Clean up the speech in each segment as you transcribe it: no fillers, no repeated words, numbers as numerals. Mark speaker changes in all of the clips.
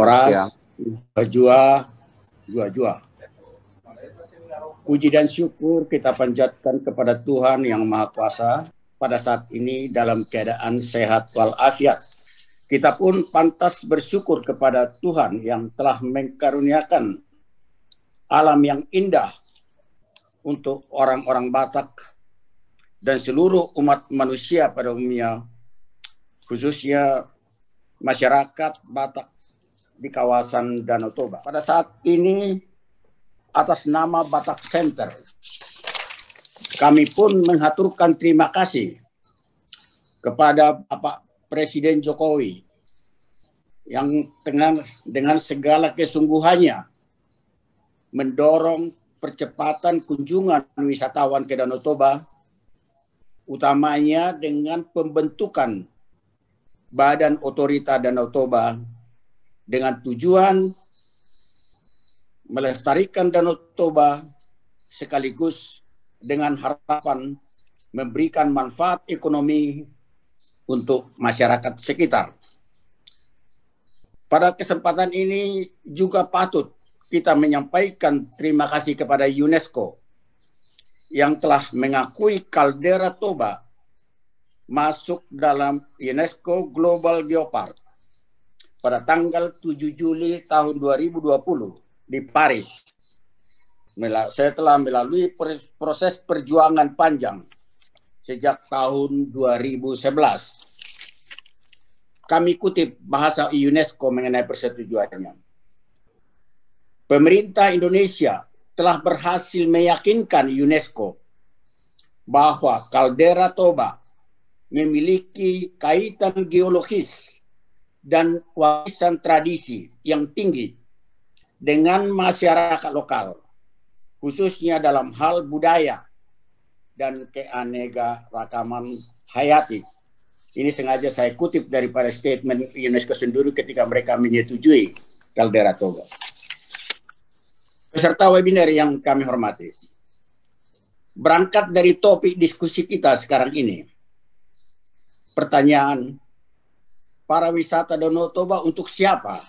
Speaker 1: Horas, Jua. Puji dan syukur kita panjatkan kepada Tuhan yang Maha Kuasa pada saat ini dalam keadaan sehat walafiat. Kita pun pantas bersyukur kepada Tuhan yang telah mengkaruniakan alam yang indah untuk orang-orang Batak dan seluruh umat manusia pada umumnya, khususnya masyarakat Batak di kawasan Danau Toba. Pada saat ini, atas nama Batak Center, kami pun mengaturkan terima kasih kepada Bapak Presiden Jokowi yang dengan segala kesungguhannya mendorong percepatan kunjungan wisatawan ke Danau Toba, utamanya dengan pembentukan Badan Otorita Danau Toba dengan tujuan melestarikan Danau Toba sekaligus dengan harapan memberikan manfaat ekonomi untuk masyarakat sekitar. Pada kesempatan ini juga patut kita menyampaikan terima kasih kepada UNESCO yang telah mengakui kaldera Toba masuk dalam UNESCO Global Geopark pada tanggal 7 Juli tahun 2020 di Paris. Saya telah melalui proses perjuangan panjang sejak tahun 2011. Kami kutip bahasa UNESCO mengenai persetujuannya. Pemerintah Indonesia telah berhasil meyakinkan UNESCO bahwa kaldera Toba memiliki kaitan geologis dan warisan tradisi yang tinggi dengan masyarakat lokal, khususnya dalam hal budaya dan keanekaragaman hayati. Ini sengaja saya kutip daripada statement UNESCO sendiri ketika mereka menyetujui kaldera Toba. Peserta webinar yang kami hormati, berangkat dari topik diskusi kita sekarang ini, pertanyaan, para wisata Danau Toba untuk siapa?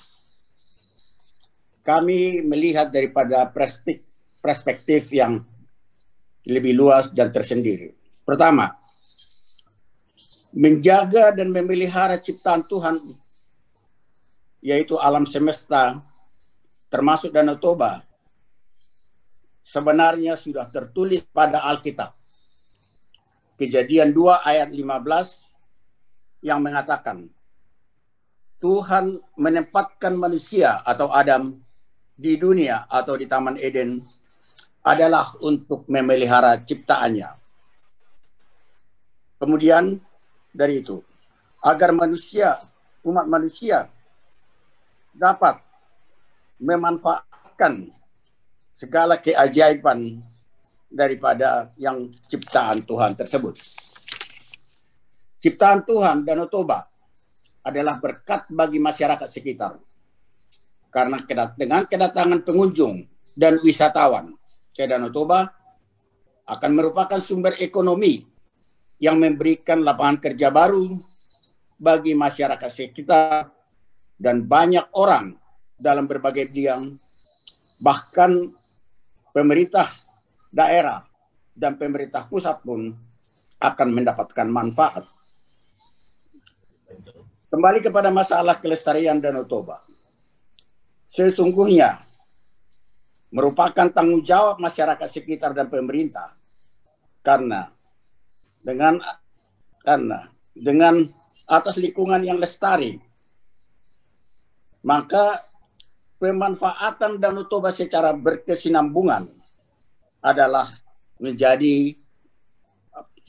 Speaker 1: Kami melihat daripada perspektif yang lebih luas dan tersendiri. Pertama, menjaga dan memelihara ciptaan Tuhan, yaitu alam semesta, termasuk Danau Toba, sebenarnya sudah tertulis pada Alkitab. Kejadian 2 ayat 15 yang mengatakan, Tuhan menempatkan manusia atau Adam di dunia atau di Taman Eden adalah untuk memelihara ciptaannya. Kemudian dari itu, agar umat manusia dapat memanfaatkan segala keajaiban daripada yang ciptaan Tuhan tersebut. Ciptaan Tuhan Danau Toba adalah berkat bagi masyarakat sekitar. Karena dengan kedatangan pengunjung dan wisatawan ke Danau Toba akan merupakan sumber ekonomi yang memberikan lapangan kerja baru bagi masyarakat sekitar dan banyak orang dalam berbagai bidang. Bahkan pemerintah daerah dan pemerintah pusat pun akan mendapatkan manfaat. Kembali kepada masalah kelestarian Danau Toba. Sesungguhnya merupakan tanggung jawab masyarakat sekitar dan pemerintah karena dengan atas lingkungan yang lestari, maka pemanfaatan Danau Toba secara berkesinambungan adalah menjadi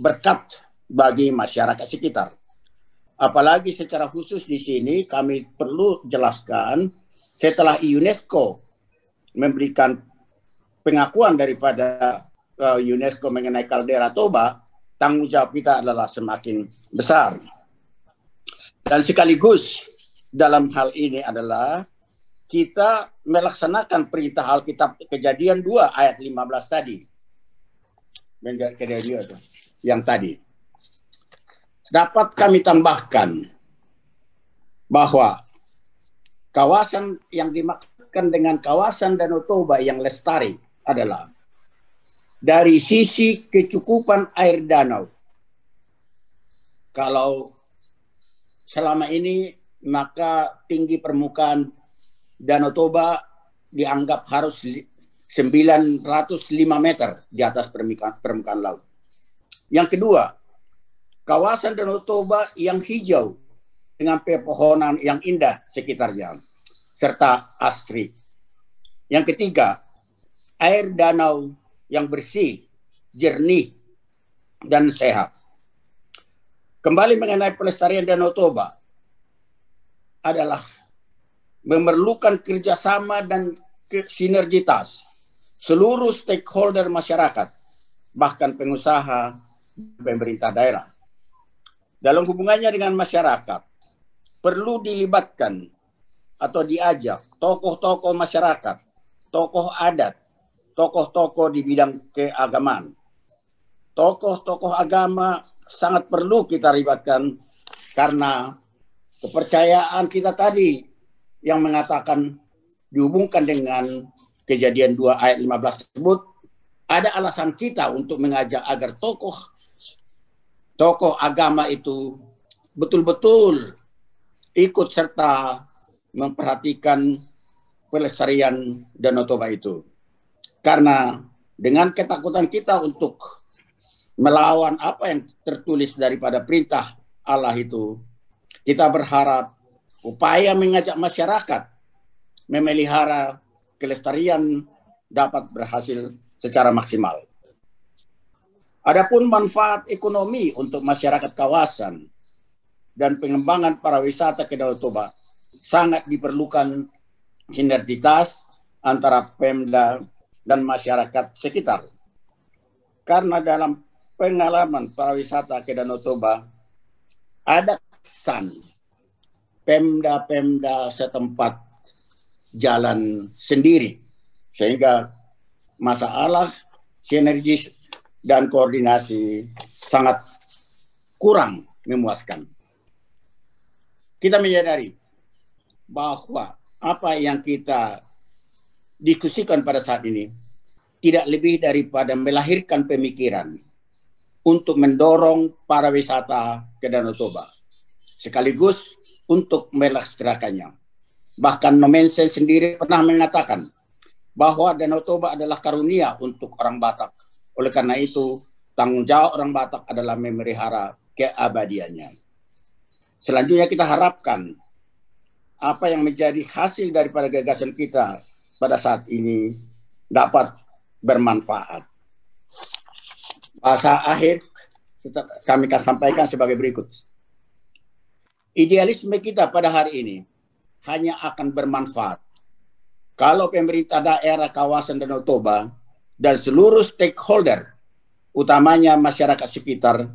Speaker 1: berkat bagi masyarakat sekitar. Apalagi secara khusus di sini kami perlu jelaskan, setelah UNESCO memberikan pengakuan daripada UNESCO mengenai kaldera Toba, tanggung jawab kita adalah semakin besar. Dan sekaligus dalam hal ini adalah kita melaksanakan perintah Alkitab Kejadian 2 ayat 15 tadi. Kejadian yang tadi. Dapat kami tambahkan bahwa kawasan yang dimaksudkan dengan kawasan Danau Toba yang lestari adalah dari sisi kecukupan air danau. Kalau selama ini maka tinggi permukaan Danau Toba dianggap harus 905 meter di atas permukaan laut. Yang kedua, kawasan Danau Toba yang hijau dengan pepohonan yang indah sekitarnya, serta asri. Yang ketiga, air danau yang bersih, jernih, dan sehat. Kembali mengenai pelestarian Danau Toba adalah memerlukan kerjasama dan sinergitas seluruh stakeholder masyarakat, bahkan pengusaha, pemerintah daerah. Dalam hubungannya dengan masyarakat, perlu dilibatkan atau diajak tokoh-tokoh masyarakat, tokoh adat, tokoh-tokoh di bidang keagamaan. Tokoh-tokoh agama sangat perlu kita libatkan karena kepercayaan kita tadi yang mengatakan dihubungkan dengan kejadian 2 ayat 15 tersebut, ada alasan kita untuk mengajak agar tokoh agama itu betul-betul ikut serta memperhatikan pelestarian Danau Toba itu. Karena dengan ketakutan kita untuk melawan apa yang tertulis daripada perintah Allah itu, kita berharap upaya mengajak masyarakat memelihara kelestarian dapat berhasil secara maksimal. Adapun manfaat ekonomi untuk masyarakat kawasan dan pengembangan pariwisata ke Danau Toba sangat diperlukan sinergitas antara Pemda dan masyarakat sekitar. Karena dalam pengalaman pariwisata ke Danau Toba ada kesan Pemda-Pemda setempat jalan sendiri, sehingga masalah sinergis dan koordinasi sangat kurang memuaskan. Kita menyadari bahwa apa yang kita diskusikan pada saat ini tidak lebih daripada melahirkan pemikiran untuk mendorong pariwisata ke Danau Toba, sekaligus untuk melestarikannya. Bahkan Nommensen sendiri pernah mengatakan bahwa Danau Toba adalah karunia untuk orang Batak. Oleh karena itu, tanggung jawab orang Batak adalah memelihara keabadiannya. Selanjutnya kita harapkan apa yang menjadi hasil daripada gagasan kita pada saat ini dapat bermanfaat. Bahasa akhir kami akan sampaikan sebagai berikut. Idealisme kita pada hari ini hanya akan bermanfaat kalau pemerintah daerah kawasan Danau Toba dan seluruh stakeholder, utamanya masyarakat sekitar,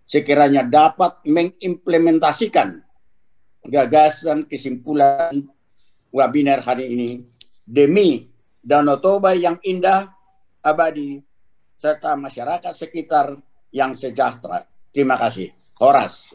Speaker 1: sekiranya dapat mengimplementasikan gagasan kesimpulan webinar hari ini demi Danau Toba yang indah, abadi, serta masyarakat sekitar yang sejahtera. Terima kasih. Horas.